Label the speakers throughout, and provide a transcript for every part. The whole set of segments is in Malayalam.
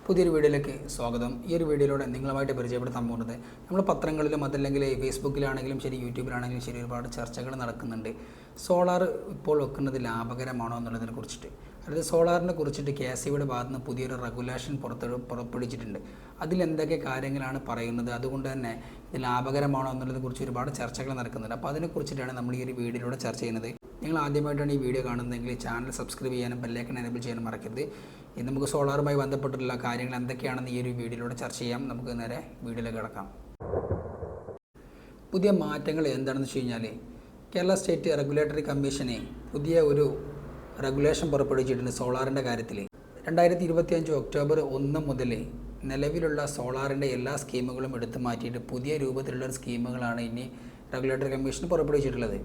Speaker 1: പുതിയൊരു വീഡിയോയിലേക്ക് സ്വാഗതം. ഈ ഒരു വീഡിയോയിലൂടെ നിങ്ങളുമായിട്ട് പരിചയപ്പെടുത്താൻ പോകുന്നത് നമ്മൾ പത്രങ്ങളിലും അതല്ലെങ്കിൽ ഫേസ്ബുക്കിലാണെങ്കിലും ശരി യൂട്യൂബിലാണെങ്കിലും ശരി ഒരുപാട് ചർച്ചകൾ നടക്കുന്നുണ്ട്. സോളാർ ഇപ്പോൾ വെക്കുന്നത് ലാഭകരമാണോ എന്നുള്ളതിനെ കുറിച്ചിട്ട്. അതായത് സോളാറിനെ കുറിച്ചിട്ട് KSEBിയുടെ ഭാഗത്ത് നിന്ന് പുതിയൊരു റെഗുലേഷൻ പുറപ്പെടുവിച്ചിട്ടുണ്ട്. അതിലെന്തൊക്കെ കാര്യങ്ങളാണ് പറയുന്നത്, അതുകൊണ്ട് തന്നെ ഇത് ലാഭകരമാണോ എന്നുള്ളതിനെ കുറിച്ച് ഒരുപാട് ചർച്ചകൾ നടക്കുന്നുണ്ട്. അപ്പോൾ അതിനെക്കുറിച്ചിട്ടാണ് നമ്മൾ ഈ ഒരു വീഡിയോയിലൂടെ ചർച്ച ചെയ്യുന്നത്. നിങ്ങൾ ആദ്യമായിട്ടാണ് ഈ വീഡിയോ കാണുന്നതെങ്കിൽ ചാനൽ സബ്സ്ക്രൈബ് ചെയ്യാനും ബെല്ലൈക്കൺ എനേബിൾ ചെയ്യാനും മറക്കരുത്. ഇനി നമുക്ക് സോളാറുമായി ബന്ധപ്പെട്ടിട്ടുള്ള കാര്യങ്ങൾ എന്തൊക്കെയാണെന്ന് ഈ ഒരു വീഡിയോയിലൂടെ ചർച്ച ചെയ്യാം. നമുക്ക് നേരെ വീഡിയോയിലേക്ക് കിടക്കാം. പുതിയ മാറ്റങ്ങൾ എന്താണെന്ന് വെച്ച് കഴിഞ്ഞാൽ കേരള സ്റ്റേറ്റ് റെഗുലേറ്ററി കമ്മീഷനെ പുതിയ ഒരു റെഗുലേഷൻ പുറപ്പെടുവിച്ചിട്ടുണ്ട് സോളാറിൻ്റെ കാര്യത്തിൽ. 2025 ഒക്ടോബർ 1 മുതൽ നിലവിലുള്ള സോളാറിൻ്റെ എല്ലാ സ്കീമുകളും എടുത്തു മാറ്റിയിട്ട് പുതിയ രൂപത്തിലുള്ള സ്കീമുകളാണ് ഇനി റെഗുലേറ്ററി കമ്മീഷൻ പുറപ്പെടുവിച്ചിട്ടുള്ളത്.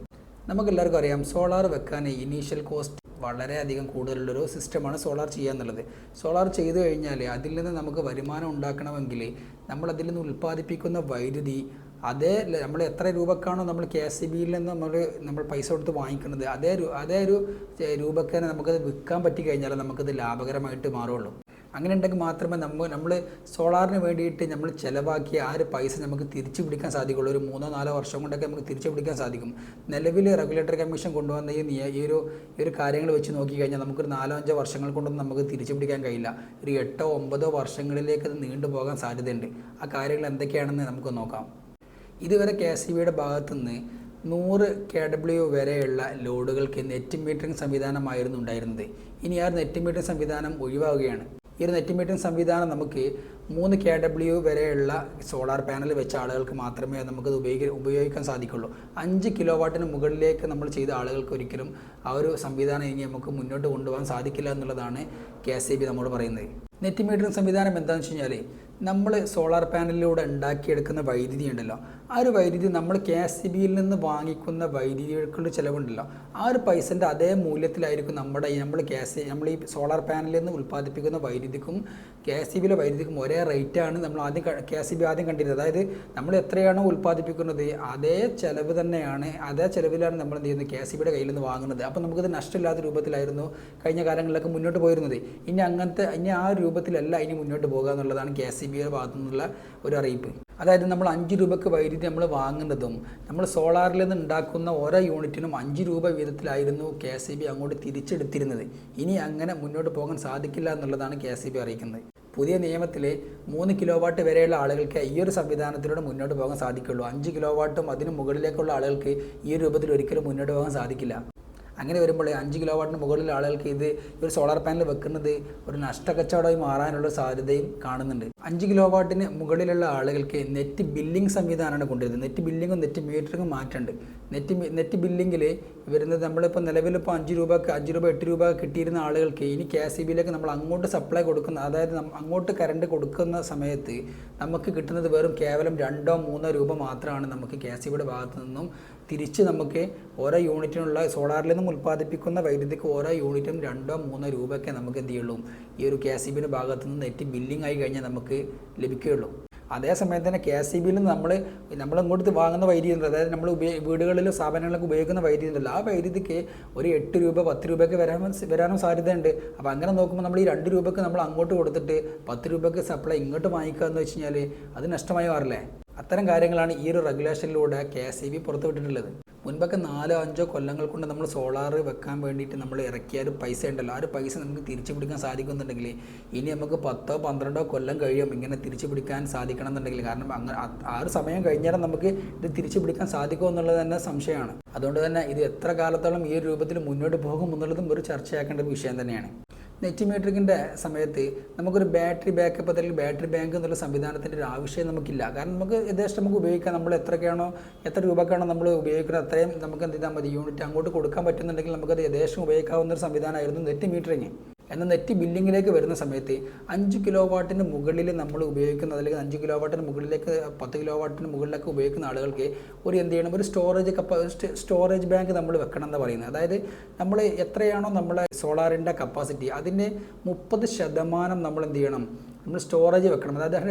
Speaker 1: നമുക്കെല്ലാവർക്കും അറിയാം, സോളാർ വെക്കാൻ ഇനീഷ്യൽ കോസ്റ്റ് വളരെയധികം കൂടുതലുള്ളൊരു സിസ്റ്റമാണ് സോളാർ ചെയ്യുക എന്നുള്ളത്. സോളാർ ചെയ്തു കഴിഞ്ഞാൽ അതിൽ നിന്ന് നമുക്ക് വരുമാനം ഉണ്ടാക്കണമെങ്കിൽ നമ്മൾ അതിൽ നിന്ന് ഉൽപ്പാദിപ്പിക്കുന്ന വൈദ്യുതി നമ്മൾ എത്ര രൂപക്കാണോ നമ്മൾ KSEBിയിൽ നിന്ന് നമ്മൾ പൈസ കൊടുത്ത് വാങ്ങിക്കുന്നത് അതേ ഒരു രൂപക്ക് തന്നെ നമുക്കത് വിൽക്കാൻ പറ്റി കഴിഞ്ഞാൽ നമുക്കത് ലാഭകരമായിട്ട് മാറുള്ളൂ. അങ്ങനെ ഉണ്ടെങ്കിൽ മാത്രമേ നമ്മൾ സോളാറിന് വേണ്ടിയിട്ട് നമ്മൾ ചിലവാക്കിയ ആ ഒരു പൈസ നമുക്ക് തിരിച്ചു പിടിക്കാൻ സാധിക്കുള്ളൂ. ഒരു 3-4 വർഷം കൊണ്ടൊക്കെ നമുക്ക് തിരിച്ചു പിടിക്കാൻ സാധിക്കും. നിലവിൽ റെഗുലേറ്ററി കമ്മീഷൻ കൊണ്ടുവന്ന ഈ ഒരു കാര്യങ്ങൾ വെച്ച് നോക്കിക്കഴിഞ്ഞാൽ നമുക്കൊരു 4-5 വർഷങ്ങൾ കൊണ്ടൊന്നും നമുക്ക് തിരിച്ചു പിടിക്കാൻ കഴിയില്ല. ഒരു 8-9 വർഷങ്ങളിലേക്ക് അത് നീണ്ടുപോകാൻ സാധ്യതയുണ്ട്. ആ കാര്യങ്ങൾ എന്തൊക്കെയാണെന്ന് നമുക്ക് നോക്കാം. ഇതുവരെ KSEBിയുടെ ഭാഗത്തുനിന്ന് 100 kW വരെയുള്ള ലോഡുകൾക്ക് നെറ്റ് മീറ്ററിംഗ് സംവിധാനമായിരുന്നു ഉണ്ടായിരുന്നത്. ഇനി ആ നെറ്റ് മീറ്ററിംഗ് സംവിധാനം ഒഴിവാകുകയാണ്. ഈ ഒരു നെറ്റ് മീറ്ററിംഗ് സംവിധാനം നമുക്ക് 3 kW വരെയുള്ള സോളാർ പാനൽ വെച്ച ആളുകൾക്ക് മാത്രമേ നമുക്കത് ഉപയോഗിക്കാൻ സാധിക്കുള്ളൂ. 5 കിലോവാട്ടിന് മുകളിലേക്ക് നമ്മൾ ചെയ്ത ആളുകൾക്ക് ഒരിക്കലും ആ ഒരു സംവിധാനം ഇനി നമുക്ക് മുന്നോട്ട് കൊണ്ടുപോകാൻ സാധിക്കില്ല എന്നുള്ളതാണ് KSEB നമ്മോട് പറയുന്നത്. നെറ്റ് മീറ്ററിംഗ് സംവിധാനം എന്താണെന്ന് വെച്ച് കഴിഞ്ഞാൽ നമ്മൾ സോളാർ പാനലിലൂടെ ഉണ്ടാക്കിയെടുക്കുന്ന വൈദ്യുതി ഉണ്ടല്ലോ, ആ ഒരു വൈദ്യുതി നമ്മൾ KSEBിയിൽ നിന്ന് വാങ്ങിക്കുന്ന വൈദ്യുതികൾക്കുള്ള ചിലവുണ്ടല്ലോ, ആ ഒരു പൈസൻ്റെ അതേ മൂല്യത്തിലായിരിക്കും നമ്മൾ ഈ സോളാർ പാനലിൽ നിന്ന് ഉൽപ്പാദിപ്പിക്കുന്ന വൈദ്യുതിക്കും KSEBിയിലെ വൈദ്യുതിക്കും ഒരേ റേറ്റാണ് നമ്മൾ KSEB ആദ്യം കണ്ടിരുന്നത്. അതായത് നമ്മൾ എത്രയാണോ ഉൽപ്പാദിപ്പിക്കുന്നത് അതേ ചിലവിലാണ് നമ്മൾ എന്ത് ചെയ്യുന്നത് KSEBിയുടെ കയ്യിൽ നിന്ന് വാങ്ങുന്നത്. അപ്പോൾ നമുക്കത് നഷ്ടമില്ലാത്ത രൂപത്തിലായിരുന്നു കഴിഞ്ഞ കാലങ്ങളിലൊക്കെ മുന്നോട്ട് പോയിരുന്നത്. ഇനി ആ രൂപത്തിലല്ല ഇനി മുന്നോട്ട് പോകുക എന്നുള്ളതാണ് KSEBിയുടെ ഭാഗത്തു നിന്നുള്ള ഒരു അറിയിപ്പ്. അതായത് നമ്മൾ 5 രൂപയ്ക്ക് വൈദ്യുതി നമ്മൾ വാങ്ങുന്നതും നമ്മൾ സോളാറിൽ നിന്ന് ഉണ്ടാക്കുന്ന ഓരോ യൂണിറ്റിനും 5 രൂപ വീതത്തിലായിരുന്നു KSEB അങ്ങോട്ട് തിരിച്ചെടുത്തിരുന്നത്. ഇനി അങ്ങനെ മുന്നോട്ട് പോകാൻ സാധിക്കില്ല എന്നുള്ളതാണ് KSEB അറിയിക്കുന്നത്. പുതിയ നിയമത്തിൽ 3 കിലോവാട്ട് വരെയുള്ള ആളുകൾക്ക് ഈ ഒരു സംവിധാനത്തിലൂടെ മുന്നോട്ട് പോകാൻ സാധിക്കുള്ളൂ. 5 കിലോവാട്ടും അതിന് മുകളിലേക്കുള്ള ആളുകൾക്ക് ഈ രൂപത്തിൽ ഒരിക്കലും മുന്നോട്ട് പോകാൻ സാധിക്കില്ല. അങ്ങനെ വരുമ്പോൾ 5 കിലോവാട്ടിന് മുകളിലുള്ള ആളുകൾക്ക് ഒരു സോളാർ പാനൽ വെക്കുന്നത് ഒരു നഷ്ടക്കച്ചവടമായി മാറാനുള്ള സാധ്യതയും കാണുന്നുണ്ട്. 5 കിലോവാട്ടിന് മുകളിലുള്ള ആളുകൾക്ക് നെറ്റ് ബില്ലിംഗ് സംവിധാനമാണ് കൊണ്ടുവരുന്നത്. നെറ്റ് ബില്ലിങ്ങും നെറ്റ് മീറ്ററിങ്ങും മാറ്റുന്നുണ്ട്. നെറ്റ് ബില്ലിങ്ങിൽ വരുന്നത് നമ്മളിപ്പോൾ നിലവിലിപ്പോൾ 5 രൂപ 8 രൂപ കിട്ടിയിരുന്ന ആളുകൾക്ക് ഇനി KSEBിയിലേക്ക് നമ്മൾ അങ്ങോട്ട് സപ്ലൈ കൊടുക്കുന്ന, അതായത് അങ്ങോട്ട് കറണ്ട് കൊടുക്കുന്ന സമയത്ത് നമുക്ക് കിട്ടുന്നത് കേവലം 2-3 രൂപ മാത്രമാണ് നമുക്ക് KSEBിയുടെ ഭാഗത്തു നിന്നും തിരിച്ച് നമുക്ക് ഓരോ യൂണിറ്റിനുള്ള സോളാറിൽ നിന്നും ഉൽപ്പാദിപ്പിക്കുന്ന വൈദ്യുതിക്ക് ഓരോ യൂണിറ്റും 2-3 രൂപയ്ക്ക് നമുക്ക് എന്ത് ചെയ്യുള്ളൂ ഈ ഒരു KSEBിയുടെ ഭാഗത്തു നിന്ന് നെറ്റ് ബില്ലിംഗ് ആയി കഴിഞ്ഞാൽ നമുക്ക് ലഭിക്കുകയുള്ളൂ. അതേസമയത്ത് തന്നെ KSEBിയിൽ നിന്ന് നമ്മൾ ഇങ്ങോട്ട് വാങ്ങുന്ന വൈദ്യുതി ഉണ്ട്, അതായത് നമ്മൾ വീടുകളിലും സ്ഥാപനങ്ങളിലൊക്കെ ഉപയോഗിക്കുന്ന വൈദ്യുതി ഉണ്ടല്ലോ, ആ വൈദ്യുതിക്ക് ഒരു 8 രൂപ 10 രൂപയ്ക്ക് വരാനും സാധ്യതയുണ്ട്. അപ്പോൾ അങ്ങനെ നോക്കുമ്പോൾ നമ്മൾ ഈ 2 രൂപയ്ക്ക് നമ്മൾ അങ്ങോട്ട് കൊടുത്തിട്ട് 10 രൂപയ്ക്ക് സപ്ലൈ ഇങ്ങോട്ട് വാങ്ങിക്കുക എന്ന് വെച്ച് കഴിഞ്ഞാൽ അത് നഷ്ടമായി മാറില്ലേ. അത്തരം കാര്യങ്ങളാണ് ഈ ഒരു റെഗുലേഷനിലൂടെ KSEB പുറത്തുവിട്ടിട്ടുള്ളത്. മുൻപൊക്കെ 4-5 കൊല്ലങ്ങൾ കൊണ്ട് നമ്മൾ സോളാർ വെക്കാൻ വേണ്ടിയിട്ട് നമ്മൾ ഇറക്കിയ ഒരു പൈസ ഉണ്ടല്ലോ, ആ ഒരു പൈസ നമുക്ക് തിരിച്ചു പിടിക്കാൻ സാധിക്കുന്നുണ്ടെങ്കിൽ ഇനി നമുക്ക് 10-12 കൊല്ലം കഴിയും ഇങ്ങനെ തിരിച്ചു പിടിക്കാൻ സാധിക്കണം എന്നുണ്ടെങ്കിൽ. കാരണം അങ്ങനെ ആ ഒരു സമയം കഴിഞ്ഞാൽ നമുക്ക് ഇത് തിരിച്ചു പിടിക്കാൻ സാധിക്കുമോ എന്നുള്ളത് തന്നെ സംശയമാണ്. അതുകൊണ്ട് തന്നെ ഇത് എത്ര കാലത്തോളം ഈ ഒരു രൂപത്തിൽ മുന്നോട്ട് പോകും എന്നുള്ളതും ഒരു ചർച്ചയാക്കേണ്ട ഒരു വിഷയം തന്നെയാണ്. നെറ്റ് മീറ്ററിങ്ങിൻ്റെ സമയത്ത് നമുക്കൊരു ബാറ്ററി ബാക്കപ്പ് അല്ലെങ്കിൽ ബാറ്ററി ബാങ്ക് എന്നുള്ള സംവിധാനത്തിൻ്റെ ഒരു ആവശ്യം നമുക്കില്ല. കാരണം നമുക്ക് യഥേഷ്ടം നമുക്ക് ഉപയോഗിക്കാം. നമ്മൾ എത്ര രൂപക്കാണോ നമ്മൾ ഉപയോഗിക്കുന്നത് അത്രയും നമുക്ക് എന്ത് ചെയ്താൽ മതി, യൂണിറ്റ് അങ്ങോട്ട് കൊടുക്കാൻ പറ്റുന്നുണ്ടെങ്കിൽ നമുക്കത് യഥേഷ്ടം ഉപയോഗിക്കാവുന്ന ഒരു സംവിധാനമായിരുന്നു നെറ്റ് മീറ്ററിങ്. എന്നാൽ നെറ്റ് ബില്ലിങ്ങിലേക്ക് വരുന്ന സമയത്ത് 5 കിലോവാട്ടിന് മുകളിൽ നമ്മൾ ഉപയോഗിക്കുന്ന, അല്ലെങ്കിൽ 5 കിലോവാട്ടിന് മുകളിലേക്ക് 10 കിലോവാട്ടിന് മുകളിലേക്ക് ഉപയോഗിക്കുന്ന ആളുകൾക്ക് എന്ത് ചെയ്യണം, ഒരു സ്റ്റോറേജ് ബാങ്ക് നമ്മൾ വെക്കണം എന്ന് പറയുന്നത്. അതായത് നമ്മൾ എത്രയാണോ നമ്മളെ സോളാറിൻ്റെ കപ്പാസിറ്റി അതിൻ്റെ 30% നമ്മൾ എന്ത് ചെയ്യണം നമ്മൾ സ്റ്റോറേജ് വെക്കണം. അതായത്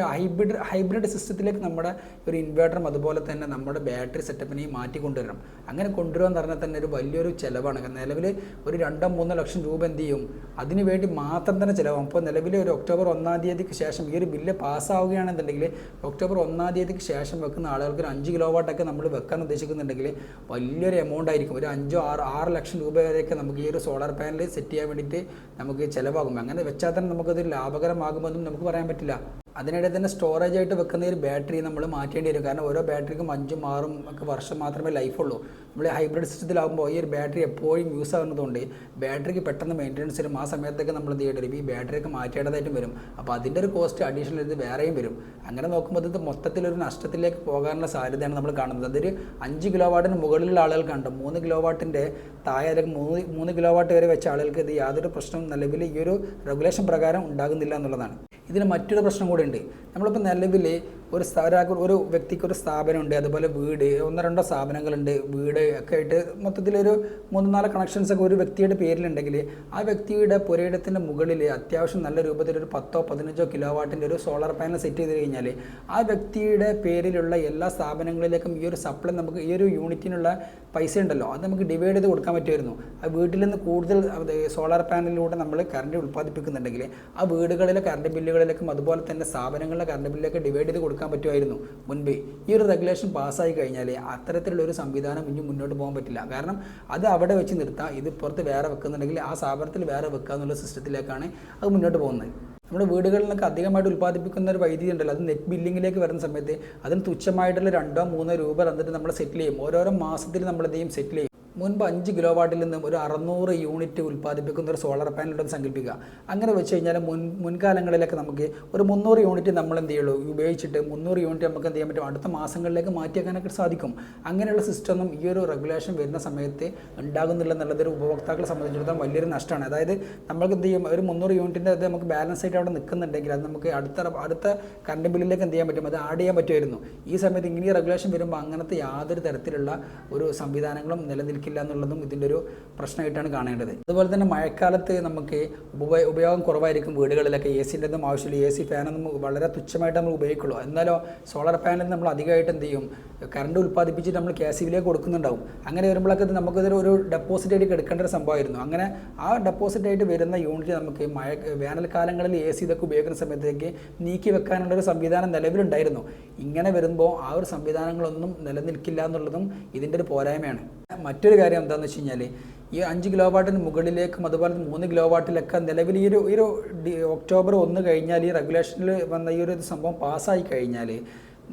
Speaker 1: ഹൈബ്രിഡ് സിസ്റ്റത്തിലേക്ക് നമ്മുടെ ഒരു ഇൻവേർട്ടറും അതുപോലെ തന്നെ നമ്മുടെ ബാറ്ററി സെറ്റപ്പിനെയും മാറ്റി കൊണ്ടുവരണം. അങ്ങനെ കൊണ്ടുവരിക എന്ന് പറഞ്ഞാൽ തന്നെ ഒരു വലിയൊരു ചിലവാണ്. നിലവിൽ ഒരു 2-3 ലക്ഷം രൂപ എന്ത് ചെയ്യും, അതിന് വേണ്ടി മാത്രം തന്നെ ചിലവാകും. അപ്പോൾ നിലവിൽ ഒരു ഒക്ടോബർ 1-ാം തീയതിക്ക് ശേഷം ഈ ഒരു ബില്ല് പാസ്സാവുകയാണെന്നുണ്ടെങ്കിൽ ഒക്ടോബർ 1-ാം തീയതിക്ക് ശേഷം വെക്കുന്ന ആളുകൾക്ക് ഒരു 5 കിലോ വാട്ടൊക്കെ നമ്മൾ വെക്കാൻ ഉദ്ദേശിക്കുന്നുണ്ടെങ്കിൽ വലിയൊരു എമൗണ്ട് ആയിരിക്കും. ഒരു 5-6 ലക്ഷം രൂപ വരെയൊക്കെ നമുക്ക് ഈ ഒരു സോളാർ പാനൽ സെറ്റ് ചെയ്യാൻ വേണ്ടിയിട്ട് നമുക്ക് ചിലവാകും. അങ്ങനെ വെച്ചാൽ തന്നെ നമുക്കത് ലാഭകരമാകുമെന്നും നമുക്ക് പറയാൻ പറ്റില്ല. അതിനിടെ തന്നെ സ്റ്റോറേജ് ആയിട്ട് വെക്കുന്ന ഒരു ബാറ്ററി നമ്മൾ മാറ്റേണ്ടി വരും. കാരണം ഓരോ ബാറ്ററിക്കും 5-6 ഒക്കെ വർഷം മാത്രമേ ലൈഫുള്ളൂ. നമ്മൾ ഹൈബ്രിഡ് സിസ്റ്റത്തിലാകുമ്പോൾ ഈ ഒരു ബാറ്ററി എപ്പോഴും യൂസ് ആകുന്നതുകൊണ്ട് ബാറ്ററിക്ക് പെട്ടെന്ന് മെയിൻ്റനൻസ് വരും. ആ സമയത്തൊക്കെ നമ്മൾ എന്ത് ചെയ്യേണ്ടി വരും, ഈ ബാറ്ററിയൊക്കെ മാറ്റേണ്ടതായിട്ടും വരും. അപ്പോൾ അതിൻ്റെ ഒരു കോസ്റ്റ് അഡീഷണൽ ഇത് വേറെയും വരും. അങ്ങനെ നോക്കുമ്പോൾ ഇത് മൊത്തത്തിലൊരു നഷ്ടത്തിലേക്ക് പോകാനുള്ള സാധ്യതയാണ് നമ്മൾ കാണുന്നത്. അതൊരു 5 കിലോ വാട്ടിന് മുകളിലുള്ള ആളുകൾക്കുണ്ട്. 3 കിലോ വാട്ടിൻ്റെ താഴെ അല്ലെങ്കിൽ 3 കിലോ വാട്ട് വരെ വെച്ച ആളുകൾക്ക് ഇത് യാതൊരു പ്രശ്നവും നിലവിൽ ഈ ഒരു റെഗുലേഷൻ പ്രകാരം ഉണ്ടാകുന്നില്ല എന്നുള്ളതാണ്. ഇതിന് മറ്റൊരു പ്രശ്നം കൂടെ ഉണ്ട്. നമ്മളിപ്പോൾ നിലവിൽ ഒരു വ്യക്തിക്ക് ഒരു സ്ഥാപനമുണ്ട്, അതുപോലെ വീട് 1-2 സ്ഥാപനങ്ങളുണ്ട്, വീട് ഒക്കെ ആയിട്ട് മൊത്തത്തിലൊരു 3-4 കണക്ഷൻസൊക്കെ ഒരു വ്യക്തിയുടെ പേരിലുണ്ടെങ്കിൽ ആ വ്യക്തിയുടെ പുരയിടത്തിൻ്റെ മുകളിൽ അത്യാവശ്യം നല്ല രൂപത്തിലൊരു 10-15 കിലോ വാട്ടിൻ്റെ ഒരു സോളാർ പാനൽ സെറ്റ് ചെയ്ത് കഴിഞ്ഞാൽ ആ വ്യക്തിയുടെ പേരിലുള്ള എല്ലാ സ്ഥാപനങ്ങളിലേക്കും ഈ ഒരു സപ്ലൈ നമുക്ക് ഈ ഒരു യൂണിറ്റിനുള്ള പൈസ ഉണ്ടല്ലോ അത് നമുക്ക് ഡിവൈഡ് ചെയ്ത് കൊടുക്കാൻ പറ്റുമായിരുന്നു. ആ വീട്ടിൽ നിന്ന് കൂടുതൽ സോളാർ പാനലിലൂടെ നമ്മൾ കറണ്ട് ഉൽപ്പാദിപ്പിക്കുന്നുണ്ടെങ്കിൽ ആ വീടുകളിലെ കറണ്ട് ബില്ലുകളിലേക്കും അതുപോലെ തന്നെ സ്ഥാപനങ്ങളിലെ കറണ്ട് ബില്ലിലേക്ക് ഡിവൈഡ് ചെയ്ത് കൊടുക്കാൻ പറ്റുമായിരുന്നു മുൻപേ. ഈ ഒരു റെഗുലേഷൻ പാസ്സായി കഴിഞ്ഞാൽ അത്തരത്തിലുള്ള ഒരു സംവിധാനം ഇനി മുന്നോട്ട് പോകാൻ പറ്റില്ല. കാരണം അത് അവിടെ വെച്ച് നിർത്താം, ഇത് പുറത്ത് വേറെ വെക്കുന്നുണ്ടെങ്കിൽ ആ സ്ഥാപനത്തിൽ വേറെ വെക്കുക എന്നുള്ള സിസ്റ്റത്തിലേക്കാണ് അത് മുന്നോട്ട് പോകുന്നത്. നമ്മുടെ വീടുകളിലൊക്കെ അധികമായിട്ട് ഉൽപ്പാദിപ്പിക്കുന്ന ഒരു വൈദ്യുതി ഉണ്ടല്ലോ, അത് നെറ്റ് ബില്ലിങ്ങിലേക്ക് വരുന്ന സമയത്ത് അതിന് തുച്ഛമായിട്ടുള്ള 2-3 രൂപ തന്നിട്ട് നമ്മൾ സെറ്റിൽ ചെയ്യും. ഓരോരോ മാസത്തിൽ നമ്മൾ എന്ത് ചെയ്യും, സെറ്റിൽ ചെയ്യും. മുൻപ് 5 കിലോ വാട്ടിൽ നിന്നും ഒരു 600 യൂണിറ്റ് ഉൽപ്പാദിപ്പിക്കുന്ന ഒരു സോളാർ പാനലുണ്ടെന്ന് സങ്കല്പിക്കുക. അങ്ങനെ വെച്ച് കഴിഞ്ഞാൽ മുൻകാലങ്ങളിലൊക്കെ നമുക്ക് ഒരു 300 യൂണിറ്റ് നമ്മൾ എന്ത് ചെയ്യുള്ളൂ ഉപയോഗിച്ചിട്ട് 300 യൂണിറ്റ് നമുക്ക് എന്ത് ചെയ്യാൻ പറ്റും, അടുത്ത മാസങ്ങളിലേക്ക് മാറ്റിയേക്കാനൊക്കെ സാധിക്കും. അങ്ങനെയുള്ള സിസ്റ്റമൊന്നും ഈ ഒരു റെഗുലേഷൻ വരുന്ന സമയത്ത് ഉണ്ടാകുന്നില്ല എന്നുള്ളതൊരു ഉപഭോക്താക്കളെ സംബന്ധിച്ചിടത്തോളം വലിയൊരു നഷ്ടമാണ്. അതായത് നമ്മൾക്ക് എന്ത് ചെയ്യും, ഒരു 300 യൂണിറ്റിൻ്റെ അത് നമുക്ക് ബാലൻസ് ആയിട്ട് അവിടെ നിൽക്കുന്നുണ്ടെങ്കിൽ അത് നമുക്ക് അടുത്ത കറണ്ട് ബില്ലിലേക്ക് എന്ത് ചെയ്യാൻ പറ്റും, അത് ആഡ് ചെയ്യാൻ പറ്റുമായിരുന്നു. ഈ സമയത്ത് ഇങ്ങനെ റെഗുലേഷൻ വരുമ്പോൾ അങ്ങനത്തെ യാതൊരു തരത്തിലുള്ള ഒരു സംവിധാനങ്ങളും നിലനിൽക്കില്ല എന്നുള്ളതും ഇതിൻ്റെ ഒരു പ്രശ്നമായിട്ടാണ് കാണേണ്ടത്. അതുപോലെ തന്നെ മഴക്കാലത്ത് നമുക്ക് ഉപയോഗം കുറവായിരിക്കും. വീടുകളിലൊക്കെ AC-ൻ്റെ ഒന്നും ആവശ്യമില്ല, AC ഫാനൊന്നും വളരെ തുച്ഛമായിട്ട് നമ്മൾ ഉപയോഗിക്കുള്ളൂ. എന്നാലോ സോളാർ പാനൽ നമ്മൾ അധികമായിട്ട് എന്ത് ചെയ്യും, കറണ്ട് ഉൽപ്പാദിപ്പിച്ചിട്ട് നമ്മൾ KSE-ലേക്ക് കൊടുക്കുന്നുണ്ടാവും. അങ്ങനെ വരുമ്പോഴൊക്കെ നമുക്കിതൊരു ഒരു ഡെപ്പോസിറ്റ് ആയിട്ട് എടുക്കേണ്ട ഒരു സംഭവമായിരുന്നു. അങ്ങനെ ആ ഡെപ്പോസിറ്റ് ആയിട്ട് വരുന്ന യൂണിറ്റ് നമുക്ക് വേനൽക്കാലങ്ങളിൽ AC ഇതൊക്കെ ഉപയോഗിക്കുന്ന സമയത്തേക്ക് നീക്കി വെക്കാനുള്ളൊരു സംവിധാനം നിലവിലുണ്ടായിരുന്നു. ഇങ്ങനെ വരുമ്പോൾ ആ ഒരു സംവിധാനങ്ങളൊന്നും നിലനിൽക്കില്ല എന്നുള്ളതും ഇതിൻ്റെ ഒരു പോരായ്മയാണ്. മറ്റൊരു കാര്യം എന്താണെന്ന് വെച്ച് കഴിഞ്ഞാൽ ഈ 5 കിലോ വാട്ടിന് മുകളിലേക്കും അതുപോലെ 3 കിലോ വാട്ടിലൊക്കെ നിലവിൽ ഈ ഒരു ഒക്ടോബർ 1 കഴിഞ്ഞാൽ ഈ റെഗുലേഷനിൽ വന്ന ഈ ഒരു സംഭവം പാസ്സായി കഴിഞ്ഞാൽ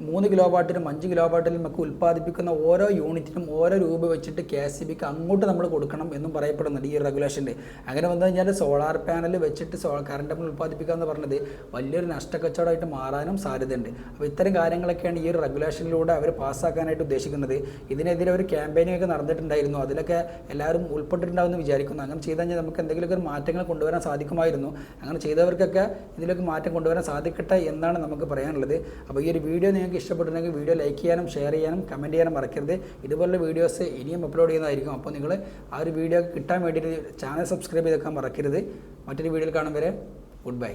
Speaker 1: 3 കിലോ വാട്ടിനും 5 കിലോ വാട്ടിലും ഒക്കെ ഉൽപ്പാദിപ്പിക്കുന്ന ഓരോ യൂണിറ്റിനും ഓരോ രൂപ വെച്ചിട്ട് KSEBിക്ക് അങ്ങോട്ട് നമ്മൾ കൊടുക്കണം എന്നും പറയപ്പെടുന്നുണ്ട് ഈ റെഗുലേഷൻ്റെ. അങ്ങനെ വന്നു കഴിഞ്ഞാൽ സോളാർ പാനൽ വെച്ചിട്ട് കറണ്ട് നമ്മൾ ഉൽപ്പാദിപ്പിക്കുക എന്ന് പറഞ്ഞത് വലിയൊരു നഷ്ടക്കച്ചവടമായിട്ട് മാറാനും സാധ്യതയുണ്ട്. അപ്പോൾ ഇത്തരം കാര്യങ്ങളൊക്കെയാണ് ഈ ഒരു റെഗുലേഷനിലൂടെ അവർ പാസ്സാക്കാനായിട്ട് ഉദ്ദേശിക്കുന്നത്. ഇതിനെതിരെ ഒരു ക്യാമ്പയിനൊക്കെ നടന്നിട്ടുണ്ടായിരുന്നു, അതിലൊക്കെ എല്ലാവരും ഉൾപ്പെട്ടിട്ടുണ്ടാവുമെന്ന് വിചാരിക്കുന്നു. അങ്ങനെ ചെയ്ത് കഴിഞ്ഞാൽ നമുക്ക് എന്തെങ്കിലുമൊക്കെ മാറ്റങ്ങൾ കൊണ്ടുവരാൻ സാധിക്കുമായിരുന്നു. അങ്ങനെ ചെയ്തവർക്കൊക്കെ ഇതിലേക്ക് മാറ്റം കൊണ്ടുവരാൻ സാധിക്കട്ടെ എന്നാണ് നമുക്ക് പറയാനുള്ളത്. അപ്പോൾ ഈ ഒരു വീഡിയോ നിങ്ങൾക്ക് ഇഷ്ടപ്പെട്ടിട്ടുണ്ടെങ്കിൽ വീഡിയോ ലൈക്ക് ചെയ്യാനും ഷെയർ ചെയ്യാനും കമൻറ്റ് ചെയ്യാനും മറക്കരുത്. ഇതുപോലുള്ള വീഡിയോസ് ഇനിയും അപ്ലോഡ് ചെയ്യുന്നതായിരിക്കും. അപ്പോൾ നിങ്ങൾ ആ ഒരു വീഡിയോ കിട്ടാൻ വേണ്ടിയിട്ട് ചാനൽ സബ്സ്ക്രൈബ് ചെയ്തേക്കാൻ മറക്കരുത്. മറ്റൊരു വീഡിയോയിൽ കാണും വരെ ഗുഡ് ബൈ.